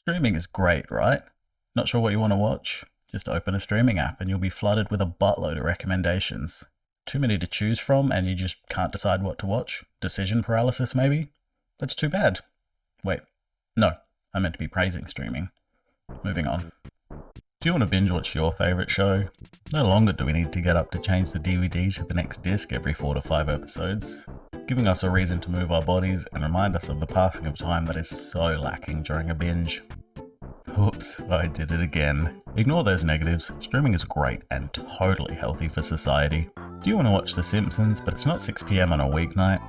Streaming is great, right? Not sure what you want to watch? Just open a streaming app and you'll be flooded with a buttload of recommendations. Too many to choose from and you just can't decide what to watch? Decision paralysis, maybe? That's too bad. Wait, no, I meant to be praising streaming. Moving on. Do you want to binge watch your favourite show? No longer do we need to get up to change the DVD to the next disc every 4 to 5 episodes, giving us a reason to move our bodies and remind us of the passing of time that is so lacking during a binge. Oops, I did it again. Ignore those negatives. Streaming is great and totally healthy for society. Do you want to watch The Simpsons, but it's not 6 PM on a weeknight?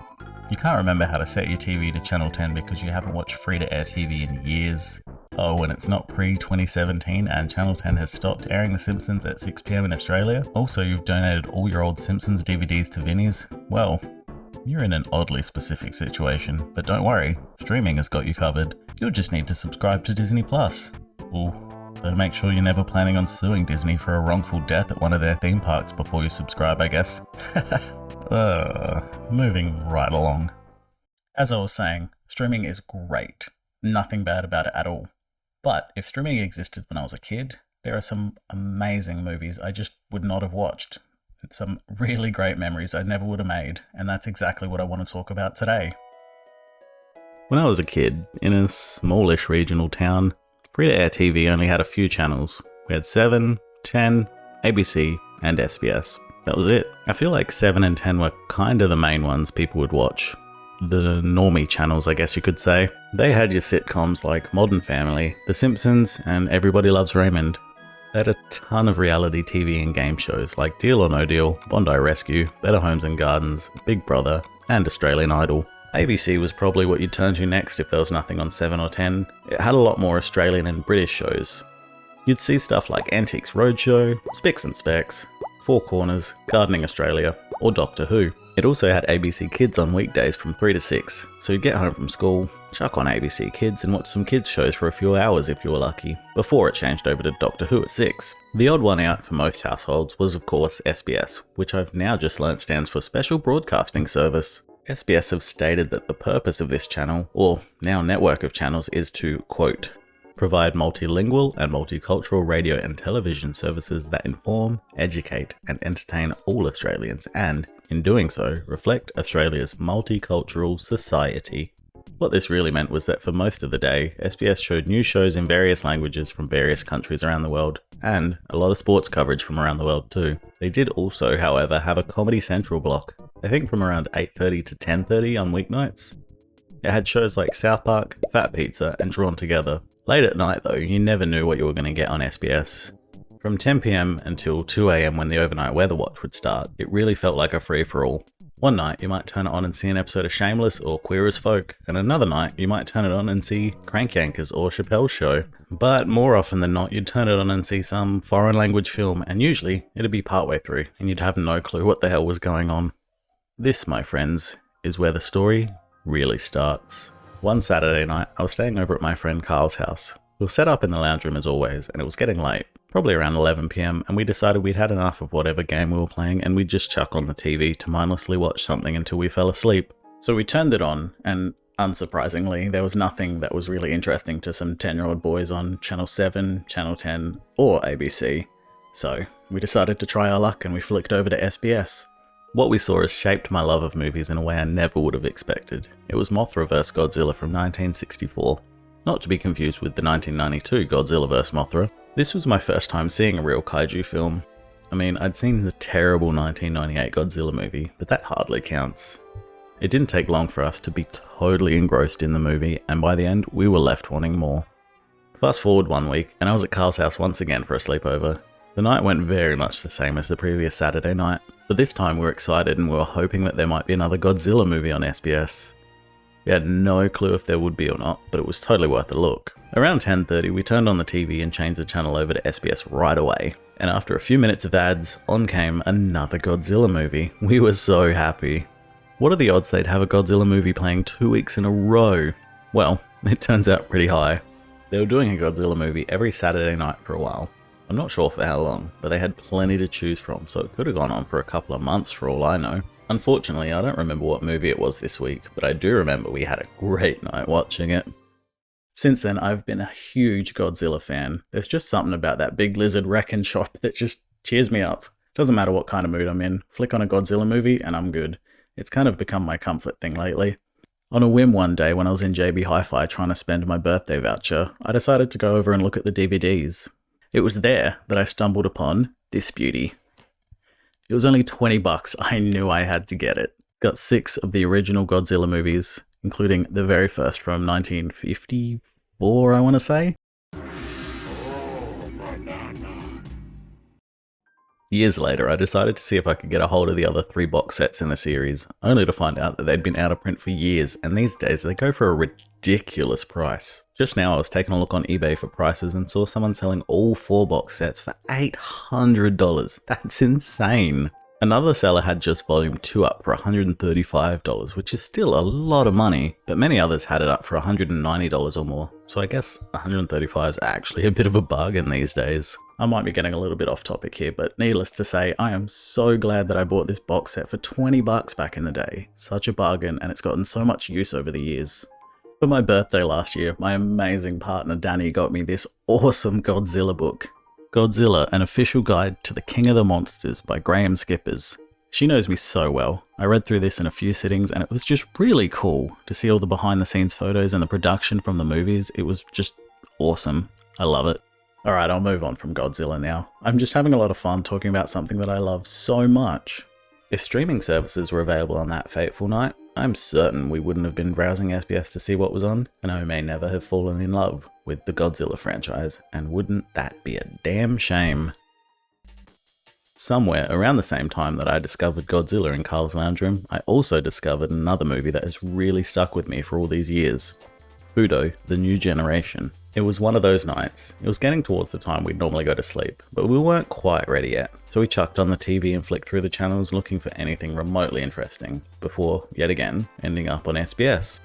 You can't remember how to set your TV to Channel 10 because you haven't watched free-to-air TV in years? Oh, and it's not pre-2017 and Channel 10 has stopped airing The Simpsons at 6 PM in Australia? Also, you've donated all your old Simpsons DVDs to Vinnie's? Well, you're in an oddly specific situation, but don't worry, streaming has got you covered. You'll just need to subscribe to Disney+. Ooh, better make sure you're never planning on suing Disney for a wrongful death at one of their theme parks before you subscribe, I guess. Moving right along. As I was saying, streaming is great. Nothing bad about it at all. But if streaming existed when I was a kid, there are some amazing movies I just would not have watched. Some really great memories I never would have made, and that's exactly what I want to talk about today. When I was a kid, in a smallish regional town, free-to-air TV only had a few channels. We had 7, 10, ABC, and SBS. That was it. I feel like 7 and 10 were kinda the main ones people would watch. The normie channels, I guess you could say. They had your sitcoms like Modern Family, The Simpsons, and Everybody Loves Raymond. They had a ton of reality TV and game shows like Deal or No Deal, Bondi Rescue, Better Homes and Gardens, Big Brother, and Australian Idol. ABC was probably what you'd turn to next if there was nothing on 7 or 10. It had a lot more Australian and British shows. You'd see stuff like Antiques Roadshow, Spicks and Specs, Four Corners, Gardening Australia, or Doctor Who. It also had ABC Kids on weekdays from 3 to 6, so you'd get home from school, chuck on ABC Kids and watch some kids shows for a few hours if you were lucky, before it changed over to Doctor Who at 6. The odd one out for most households was of course SBS, which I've now just learnt stands for Special Broadcasting Service. SBS have stated that the purpose of this channel, or now network of channels, is to, quote, provide multilingual and multicultural radio and television services that inform, educate and entertain all Australians and, in doing so, reflect Australia's multicultural society. What this really meant was that for most of the day, SBS showed news shows in various languages from various countries around the world, and a lot of sports coverage from around the world too. They did also, however, have a Comedy Central block, I think from around 8:30 to 10:30 on weeknights. It had shows like South Park, Fat Pizza and Drawn Together. Late at night though, you never knew what you were going to get on SBS. From 10 PM until 2 AM when the overnight weather watch would start, it really felt like a free-for-all. One night you might turn it on and see an episode of Shameless or Queer as Folk, and another night you might turn it on and see Crank Yankers or Chappelle's Show. But more often than not you'd turn it on and see some foreign language film, and usually it'd be partway through and you'd have no clue what the hell was going on. This, my friends, is where the story really starts. One Saturday night, I was staying over at my friend Carl's house. We were set up in the lounge room as always, and it was getting late, probably around 11 PM, and we decided we'd had enough of whatever game we were playing and we'd just chuck on the TV to mindlessly watch something until we fell asleep. So we turned it on, and unsurprisingly, there was nothing that was really interesting to some 10-year-old boys on Channel 7, Channel 10, or ABC. So we decided to try our luck and we flicked over to SBS. What we saw has shaped my love of movies in a way I never would have expected. It was Mothra vs Godzilla from 1964. Not to be confused with the 1992 Godzilla vs Mothra. This was my first time seeing a real kaiju film. I mean, I'd seen the terrible 1998 Godzilla movie, but that hardly counts. It didn't take long for us to be totally engrossed in the movie, and by the end, we were left wanting more. Fast forward one week, and I was at Carl's house once again for a sleepover. The night went very much the same as the previous Saturday night, but this time we were excited and we were hoping that there might be another Godzilla movie on SBS. We had no clue if there would be or not, but it was totally worth a look. Around 10:30 we turned on the TV and changed the channel over to SBS right away, and after a few minutes of ads, on came another Godzilla movie. We were so happy. What are the odds they'd have a Godzilla movie playing 2 weeks in a row? Well, it turns out pretty high. They were doing a Godzilla movie every Saturday night for a while. I'm not sure for how long, but they had plenty to choose from, so it could have gone on for a couple of months for all I know. Unfortunately, I don't remember what movie it was this week, but I do remember we had a great night watching it. Since then, I've been a huge Godzilla fan. There's just something about that big lizard wrecking shop that just cheers me up. Doesn't matter what kind of mood I'm in, flick on a Godzilla movie and I'm good. It's kind of become my comfort thing lately. On a whim one day when I was in JB Hi-Fi trying to spend my birthday voucher, I decided to go over and look at the DVDs. It was there that I stumbled upon this beauty. It was only $20. I knew I had to get it. Got 6 of the original Godzilla movies, including the very first from 1954, I want to say. Years later, I decided to see if I could get a hold of the other 3 box sets in the series, only to find out that they'd been out of print for years, and these days they go for a ridiculous price. Just now I was taking a look on eBay for prices and saw someone selling all 4 box sets for $800. That's insane. Another seller had just volume 2 up for $135, which is still a lot of money, but many others had it up for $190 or more, so I guess $135 is actually a bit of a bargain these days. I might be getting a little bit off topic here, but needless to say, I am so glad that I bought this box set for $20 back in the day. Such a bargain, and it's gotten so much use over the years. For my birthday last year, my amazing partner Danny got me this awesome Godzilla book. Godzilla, an official guide to the King of the Monsters by Graham Skippers. She knows me so well. I read through this in a few sittings and it was just really cool to see all the behind the scenes photos and the production from the movies. It was just awesome. I love it. Alright, I'll move on from Godzilla now. I'm just having a lot of fun talking about something that I love so much. If streaming services were available on that fateful night, I'm certain we wouldn't have been browsing SBS to see what was on, and I may never have fallen in love with the Godzilla franchise, and wouldn't that be a damn shame? Somewhere around the same time that I discovered Godzilla in Carl's Lounge Room, I also discovered another movie that has really stuck with me for all these years. Fudo, The New Generation. It was one of those nights. It was getting towards the time we'd normally go to sleep, but we weren't quite ready yet, so we chucked on the TV and flicked through the channels looking for anything remotely interesting, before, yet again, ending up on SBS.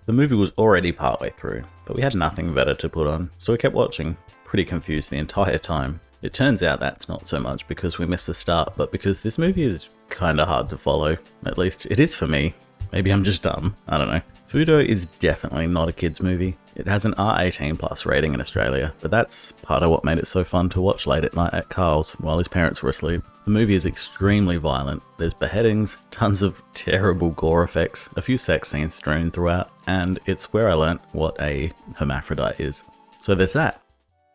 The movie was already partway through, but we had nothing better to put on, so we kept watching, pretty confused the entire time. It turns out that's not so much because we missed the start, but because this movie is kinda hard to follow. At least it is for me. Maybe I'm just dumb, I don't know. Fudo is definitely not a kids movie. It has an R18+ rating in Australia, but that's part of what made it so fun to watch late at night at Carl's while his parents were asleep. The movie is extremely violent. There's beheadings, tons of terrible gore effects, a few sex scenes strewn throughout, and it's where I learnt what a hermaphrodite is. So there's that.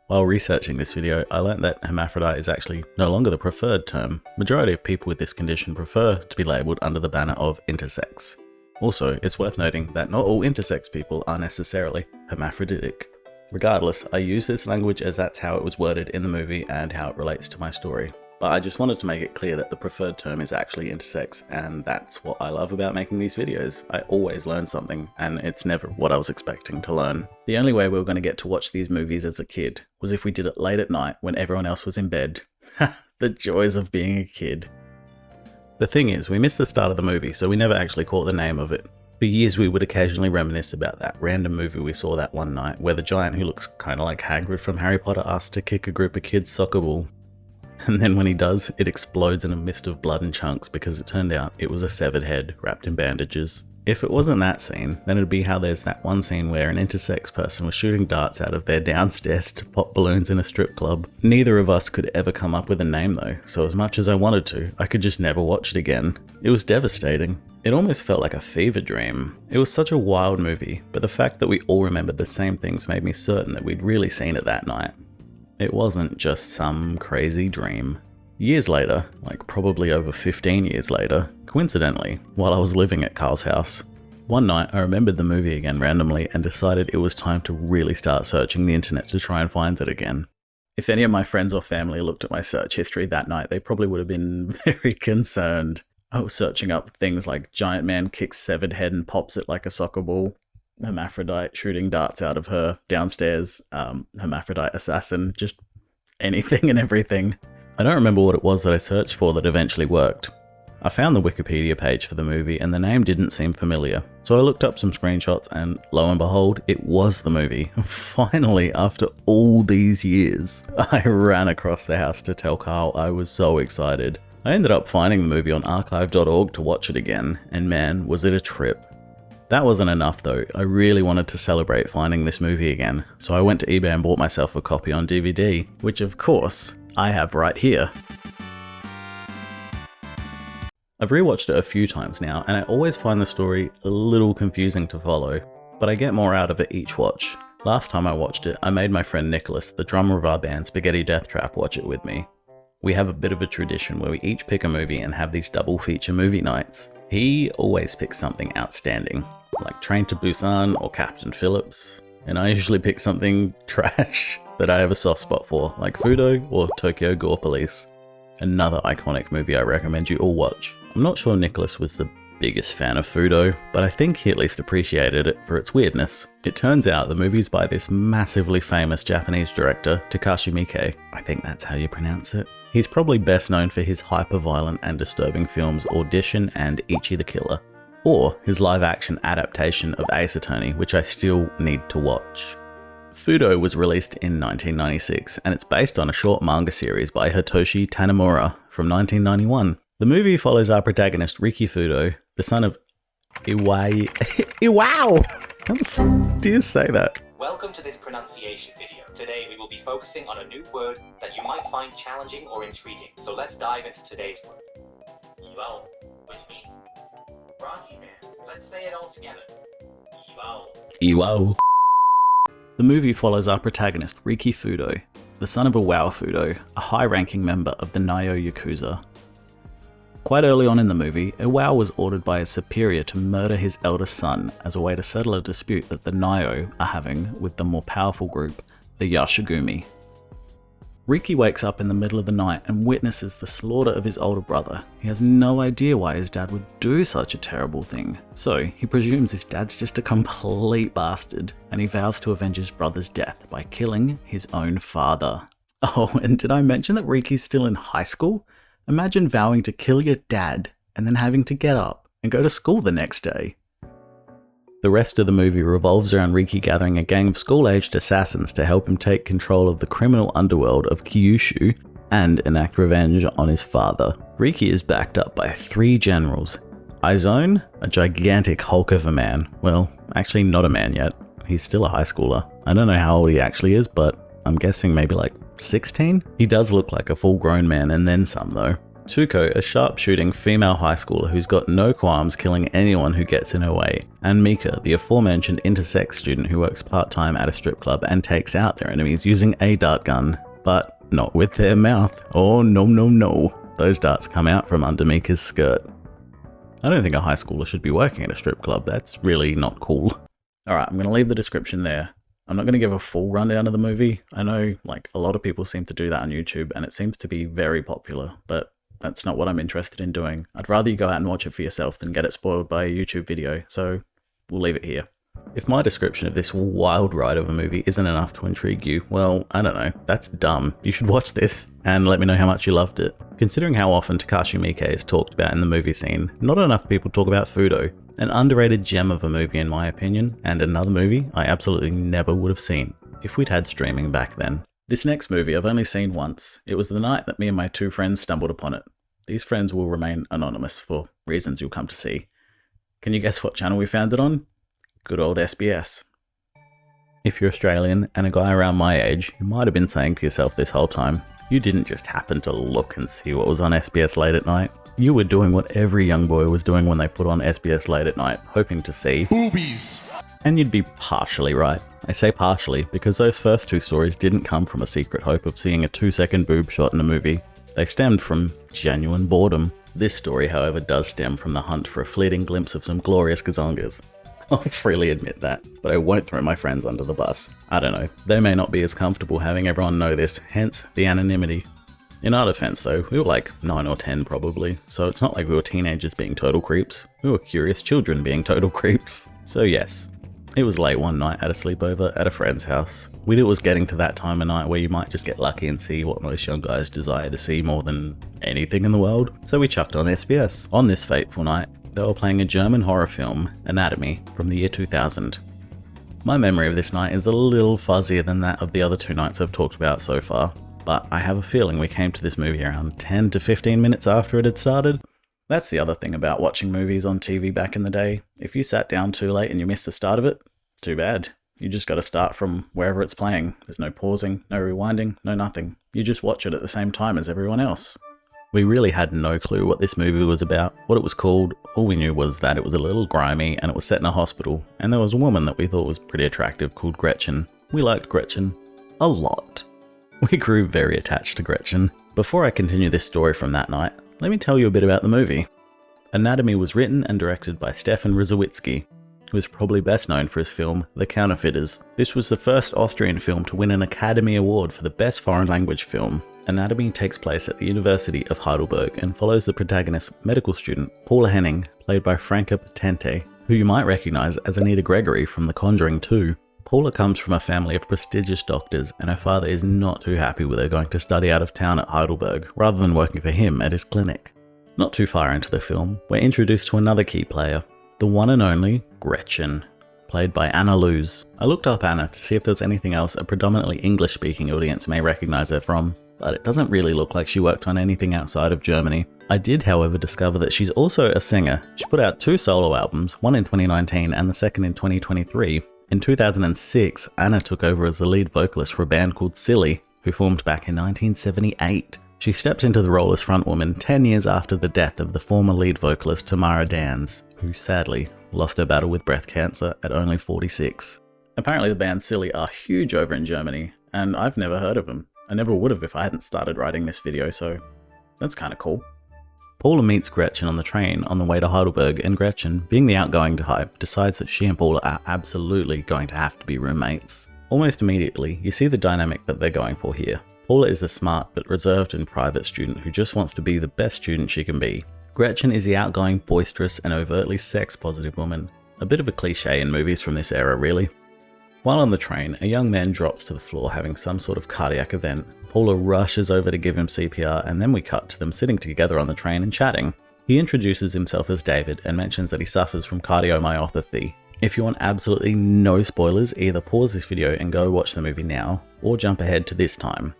While researching this video, I learnt that hermaphrodite is actually no longer the preferred term. Majority of people with this condition prefer to be labelled under the banner of intersex. Also, it's worth noting that not all intersex people are necessarily hermaphroditic. Regardless, I use this language as that's how it was worded in the movie and how it relates to my story. But I just wanted to make it clear that the preferred term is actually intersex, and that's what I love about making these videos. I always learn something, and it's never what I was expecting to learn. The only way we were going to get to watch these movies as a kid was if we did it late at night when everyone else was in bed. The joys of being a kid. The thing is, we missed the start of the movie, so we never actually caught the name of it. For years we would occasionally reminisce about that random movie we saw that one night, where the giant who looks kinda like Hagrid from Harry Potter asks to kick a group of kids' soccer ball. And then when he does, it explodes in a mist of blood and chunks because it turned out it was a severed head wrapped in bandages. If it wasn't that scene, then it'd be how there's that one scene where an intersex person was shooting darts out of their downstairs to pop balloons in a strip club. Neither of us could ever come up with a name though, so as much as I wanted to, I could just never watch it again. It was devastating. It almost felt like a fever dream. It was such a wild movie, but the fact that we all remembered the same things made me certain that we'd really seen it that night. It wasn't just some crazy dream. Years later, like probably over 15 years later, coincidentally, while I was living at Carl's house, one night I remembered the movie again randomly and decided it was time to really start searching the internet to try and find it again. If any of my friends or family looked at my search history that night, they probably would have been very concerned. I was searching up things like giant man kicks severed head and pops it like a soccer ball, hermaphrodite shooting darts out of her downstairs, hermaphrodite assassin, just anything and everything. I don't remember what it was that I searched for that eventually worked. I found the Wikipedia page for the movie and the name didn't seem familiar, so I looked up some screenshots and lo and behold, it was the movie. Finally, after all these years, I ran across the house to tell Carl I was so excited. I ended up finding the movie on archive.org to watch it again, and man, was it a trip. That wasn't enough though. I really wanted to celebrate finding this movie again, so I went to eBay and bought myself a copy on DVD, which of course, I have right here. I've rewatched it a few times now, and I always find the story a little confusing to follow, but I get more out of it each watch. Last time I watched it, I made my friend Nicholas, the drummer of our band Spaghetti Death Trap, watch it with me. We have a bit of a tradition where we each pick a movie and have these double feature movie nights. He always picks something outstanding, like Train to Busan or Captain Phillips, and I usually pick something trash that I have a soft spot for, like Fudo or Tokyo Gore Police. Another iconic movie I recommend you all watch. I'm not sure Nicholas was the biggest fan of Fudo, but I think he at least appreciated it for its weirdness. It turns out the movie's by this massively famous Japanese director, Takashi Miike. I think that's how you pronounce it. He's probably best known for his hyper-violent and disturbing films Audition and Ichi the Killer, or his live-action adaptation of Ace Attorney, which I still need to watch. Fudo was released in 1996, and it's based on a short manga series by Hitoshi Tanemura from 1991. The movie follows our protagonist Riki Fudo, the son of Iwai... Iwao! How the f*** do you say that? Welcome to this pronunciation video. Today we will be focusing on a new word that you might find challenging or intriguing. So let's dive into today's word. Iwao, which means Rocky Man. Let's say it all together. Iwao. Iwao. The movie follows our protagonist Riki Fudo, the son of Iwao Fudo, a high-ranking member of the Nyo Yakuza. Quite early on in the movie, Iwao was ordered by his superior to murder his eldest son as a way to settle a dispute that the Nyo are having with the more powerful group, the Yashigumi. Riki wakes up in the middle of the night and witnesses the slaughter of his older brother. He has no idea why his dad would do such a terrible thing, so he presumes his dad's just a complete bastard, and he vows to avenge his brother's death by killing his own father. Oh, and did I mention that Riki's still in high school? Imagine vowing to kill your dad and then having to get up and go to school the next day. The rest of the movie revolves around Riki gathering a gang of school-aged assassins to help him take control of the criminal underworld of Kyushu and enact revenge on his father. Riki is backed up by 3 generals. Izone, a gigantic hulk of a man. Well, actually not a man yet. He's still a high schooler. I don't know how old he actually is, but I'm guessing maybe like 16? He does look like a full-grown man and then some though. Tuko, a sharpshooting female high schooler who's got no qualms killing anyone who gets in her way, and Mika, the aforementioned intersex student who works part-time at a strip club and takes out their enemies using a dart gun, but not with their mouth. Oh no, those darts come out from under Mika's skirt. I don't think a high schooler should be working at a strip club, that's really not cool. Alright, I'm going to leave the description there. I'm not going to give a full rundown of the movie. I know like a lot of people seem to do that on YouTube and it seems to be very popular, but that's not what I'm interested in doing. I'd rather you go out and watch it for yourself than get it spoiled by a YouTube video, so we'll leave it here. If my description of this wild ride of a movie isn't enough to intrigue you, well, I don't know, that's dumb. You should watch this and let me know how much you loved it. Considering how often Takashi Miike is talked about in the movie scene, not enough people talk about Fudo, an underrated gem of a movie in my opinion, and another movie I absolutely never would have seen if we'd had streaming back then. This next movie I've only seen once. It was the night that me and my 2 friends stumbled upon it. These friends will remain anonymous for reasons you'll come to see. Can you guess what channel we found it on? Good old SBS. If you're Australian and a guy around my age, you might have been saying to yourself this whole time, you didn't just happen to look and see what was on SBS late at night. You were doing what every young boy was doing when they put on SBS late at night, hoping to see boobies. And you'd be partially right. I say partially because those first 2 stories didn't come from a secret hope of seeing a 2-second boob shot in a movie. They stemmed from genuine boredom. This story, however, does stem from the hunt for a fleeting glimpse of some glorious gazongas. I'll freely admit that, but I won't throw my friends under the bus. I don't know, they may not be as comfortable having everyone know this, hence the anonymity. In our defense though, we were like 9 or 10 probably, so it's not like we were teenagers being total creeps, we were curious children being total creeps. So yes, it was late one night at a sleepover at a friend's house. We knew it was getting to that time of night where you might just get lucky and see what most young guys desire to see more than anything in the world, so we chucked on SBS. On this fateful night, they were playing a German horror film, Anatomy, from the year 2000. My memory of this night is a little fuzzier than that of the other 2 nights I've talked about so far, but I have a feeling we came to this movie around 10 to 15 minutes after it had started. That's the other thing about watching movies on TV back in the day. If you sat down too late and you missed the start of it, too bad. You just got to start from wherever it's playing. There's no pausing, no rewinding, no nothing. You just watch it at the same time as everyone else. We really had no clue what this movie was about, what it was called. All we knew was that it was a little grimy and it was set in a hospital, and there was a woman that we thought was pretty attractive called Gretchen. We liked Gretchen a lot. We grew very attached to Gretchen. Before I continue this story from that night, let me tell you a bit about the movie. Anatomy was written and directed by Stefan Rzawiecki, who is probably best known for his film The Counterfeiters. This was the first Austrian film to win an Academy Award for the Best Foreign Language Film. Anatomy takes place at the University of Heidelberg and follows the protagonist, medical student Paula Henning, played by Franka Potente, who you might recognise as Anita Gregory from The Conjuring 2. Paula comes from a family of prestigious doctors, and her father is not too happy with her going to study out of town at Heidelberg, rather than working for him at his clinic. Not too far into the film, we're introduced to another key player, the one and only Gretchen, played by Anna Luz. I looked up Anna to see if there's anything else a predominantly English-speaking audience may recognise her from, but it doesn't really look like she worked on anything outside of Germany. I did, however, discover that she's also a singer. She put out 2 solo albums, one in 2019 and the second in 2023. In 2006, Anna took over as the lead vocalist for a band called Silly, who formed back in 1978. She steps into the role as frontwoman 10 years after the death of the former lead vocalist Tamara Dans, who sadly lost her battle with breast cancer at only 46. Apparently the band Silly are huge over in Germany, and I've never heard of them. I never would have if I hadn't started writing this video, so that's kinda cool. Paula meets Gretchen on the train on the way to Heidelberg, and Gretchen, being the outgoing type, decides that she and Paula are absolutely going to have to be roommates. Almost immediately, you see the dynamic that they're going for here. Paula is a smart but reserved and private student who just wants to be the best student she can be. Gretchen is the outgoing, boisterous, and overtly sex-positive woman. A bit of a cliche in movies from this era, really. While on the train, a young man drops to the floor having some sort of cardiac event. Paula rushes over to give him CPR, and then we cut to them sitting together on the train and chatting. He introduces himself as David and mentions that he suffers from cardiomyopathy. If you want absolutely no spoilers, either pause this video and go watch the movie now, or jump ahead to this time.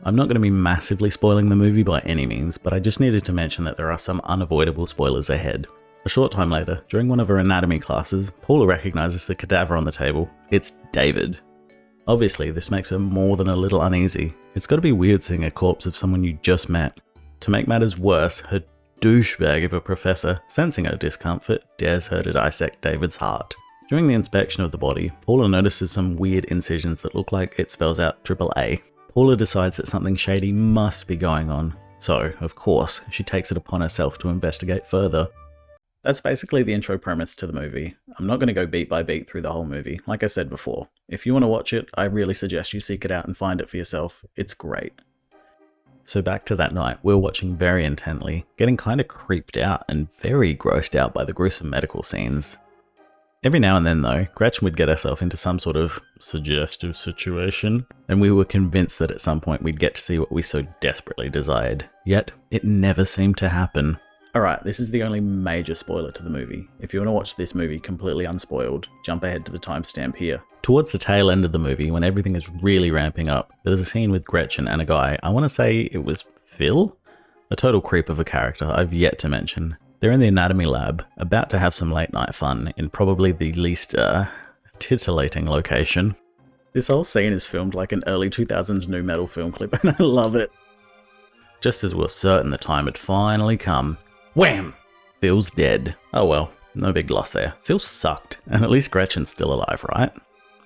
I'm not going to be massively spoiling the movie by any means, but I just needed to mention that there are some unavoidable spoilers ahead. A short time later, during one of her anatomy classes, Paula recognises the cadaver on the table. It's David. Obviously, this makes her more than a little uneasy. It's got to be weird seeing a corpse of someone you just met. To make matters worse, her douchebag of a professor, sensing her discomfort, dares her to dissect David's heart. During the inspection of the body, Paula notices some weird incisions that look like it spells out AAA. Paula decides that something shady must be going on, so, of course, she takes it upon herself to investigate further. That's basically the intro premise to the movie. I'm not going to go beat by beat through the whole movie, like I said before. If you want to watch it, I really suggest you seek it out and find it for yourself. It's great. So back to that night, we're watching very intently, getting kind of creeped out and very grossed out by the gruesome medical scenes. Every now and then though, Gretchen would get herself into some sort of suggestive situation, and we were convinced that at some point we'd get to see what we so desperately desired. Yet, it never seemed to happen. Alright, this is the only major spoiler to the movie. If you want to watch this movie completely unspoiled, jump ahead to the timestamp here. Towards the tail end of the movie, when everything is really ramping up, there's a scene with Gretchen and a guy, I want to say it was Phil? A total creep of a character I've yet to mention. They're in the anatomy lab, about to have some late night fun in probably the least, titillating location. This whole scene is filmed like an early 2000s nu metal film clip, and I love it. Just as we were certain the time had finally come, wham! Phil's dead. Oh well, no big loss there. Phil sucked, and at least Gretchen's still alive, right?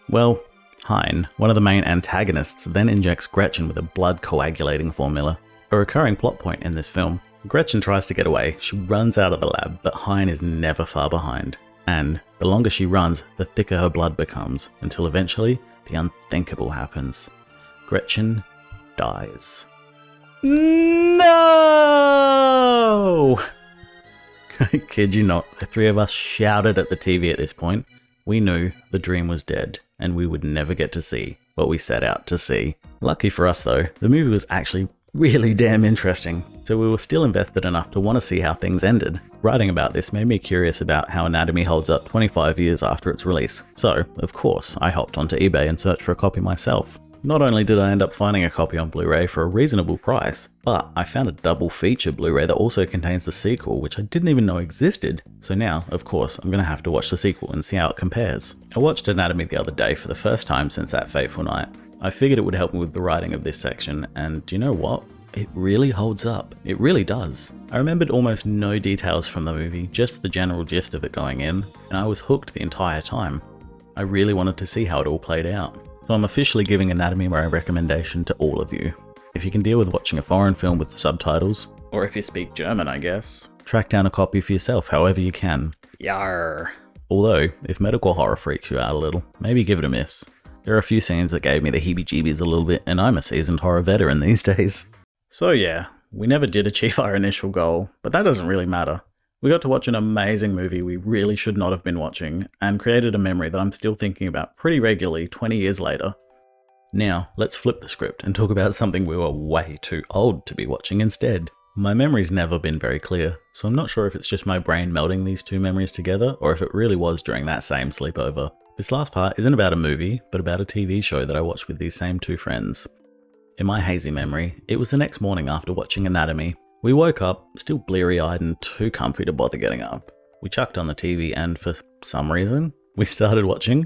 Well, Hein, one of the main antagonists, then injects Gretchen with a blood coagulating formula. A recurring plot point in this film. Gretchen tries to get away, she runs out of the lab, but Hein is never far behind. And the longer she runs, the thicker her blood becomes, until eventually, the unthinkable happens. Gretchen dies. No! I kid you not, the three of us shouted at the TV at this point. We knew the dream was dead, and we would never get to see what we set out to see. Lucky for us though, the movie was actually really damn interesting, so we were still invested enough to want to see how things ended. Writing about this made me curious about how Anatomy holds up 25 years after its release, so, of course, I hopped onto eBay and searched for a copy myself. Not only did I end up finding a copy on Blu-ray for a reasonable price, but I found a double feature Blu-ray that also contains the sequel, which I didn't even know existed. So now, of course, I'm going to have to watch the sequel and see how it compares. I watched Anatomy the other day for the first time since that fateful night. I figured it would help me with the writing of this section, and do you know what? It really holds up. It really does. I remembered almost no details from the movie, just the general gist of it going in, and I was hooked the entire time. I really wanted to see how it all played out. So I'm officially giving Anatomy my recommendation to all of you. If you can deal with watching a foreign film with subtitles, or if you speak German I guess, track down a copy for yourself however you can. Yarr! Although, if medical horror freaks you out a little, maybe give it a miss. There are a few scenes that gave me the heebie-jeebies a little bit, and I'm a seasoned horror veteran these days. So yeah, we never did achieve our initial goal, but that doesn't really matter. We got to watch an amazing movie we really should not have been watching, and created a memory that I'm still thinking about pretty regularly 20 years later. Now, let's flip the script and talk about something we were way too old to be watching instead. My memory's never been very clear, so I'm not sure if it's just my brain melding these two memories together, or if it really was during that same sleepover. This last part isn't about a movie, but about a TV show that I watched with these same two friends. In my hazy memory, it was the next morning after watching Anatomy. We woke up, still bleary-eyed and too comfy to bother getting up. We chucked on the TV and for some reason, we started watching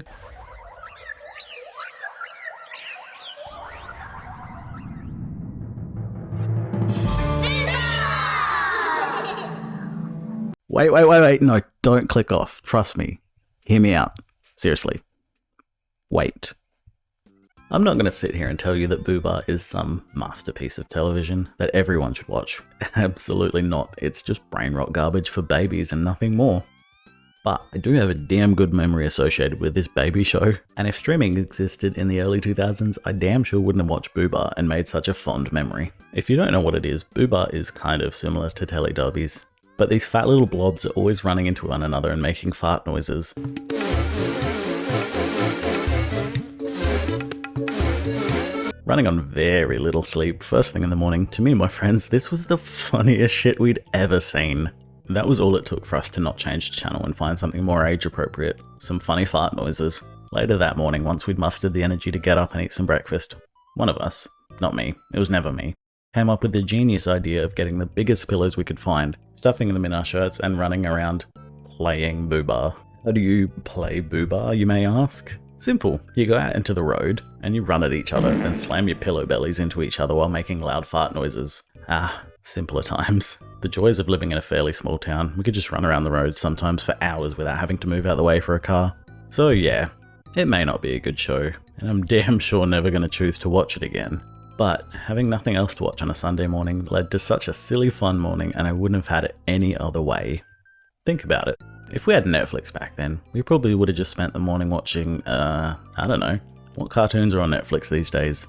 Wait, no, don't click off. Trust me. Hear me out. Seriously. Wait. I'm not going to sit here and tell you that Boobar is some masterpiece of television that everyone should watch. Absolutely not. It's just brain rot garbage for babies and nothing more. But I do have a damn good memory associated with this baby show, and if streaming existed in the early 2000s, I damn sure wouldn't have watched Boobar and made such a fond memory. If you don't know what it is, Boobar is kind of similar to Teletubbies, but these fat little blobs are always running into one another and making fart noises. Running on very little sleep first thing in the morning, to me and my friends, this was the funniest shit we'd ever seen. That was all it took for us to not change the channel and find something more age appropriate, some funny fart noises. Later that morning, once we'd mustered the energy to get up and eat some breakfast, one of us, not me, it was never me, came up with the genius idea of getting the biggest pillows we could find, stuffing them in our shirts and running around playing Boobar. How do you play Boobar, you may ask? Simple. You go out into the road, and you run at each other and slam your pillow bellies into each other while making loud fart noises. Simpler times. The joys of living in a fairly small town. We could just run around the road sometimes for hours without having to move out of the way for a car. So yeah, it may not be a good show, and I'm damn sure never going to choose to watch it again. But having nothing else to watch on a Sunday morning led to such a silly fun morning, and I wouldn't have had it any other way. Think about it. If we had Netflix back then, we probably would have just spent the morning watching, I don't know, what cartoons are on Netflix these days?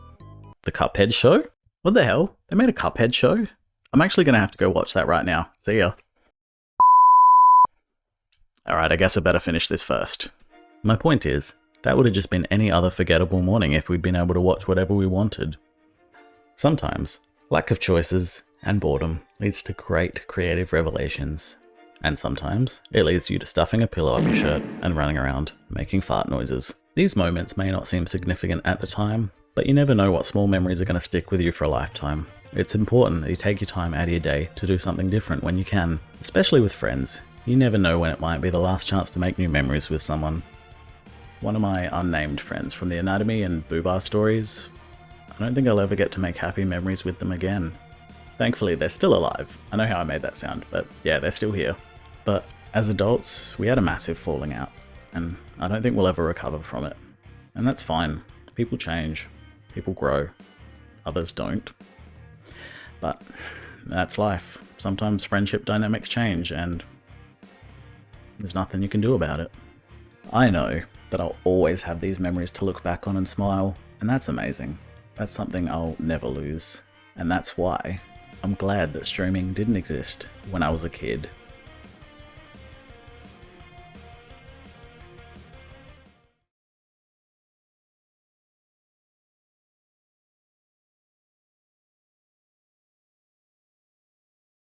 The Cuphead show? What the hell? They made a Cuphead show? I'm actually going to have to go watch that right now. See ya. Alright, I guess I better finish this first. My point is, that would have just been any other forgettable morning if we'd been able to watch whatever we wanted. Sometimes, lack of choices and boredom leads to great creative revelations. And sometimes, it leads you to stuffing a pillow up your shirt and running around, making fart noises. These moments may not seem significant at the time, but you never know what small memories are going to stick with you for a lifetime. It's important that you take your time out of your day to do something different when you can, especially with friends. You never know when it might be the last chance to make new memories with someone. One of my unnamed friends from the Anatomy and Boobar stories, I don't think I'll ever get to make happy memories with them again. Thankfully, they're still alive. I know how I made that sound, but yeah, they're still here. But as adults, we had a massive falling out, and I don't think we'll ever recover from it. And that's fine. People change. People grow. Others don't. But that's life. Sometimes friendship dynamics change, and there's nothing you can do about it. I know that I'll always have these memories to look back on and smile, and that's amazing. That's something I'll never lose. And that's why I'm glad that streaming didn't exist when I was a kid.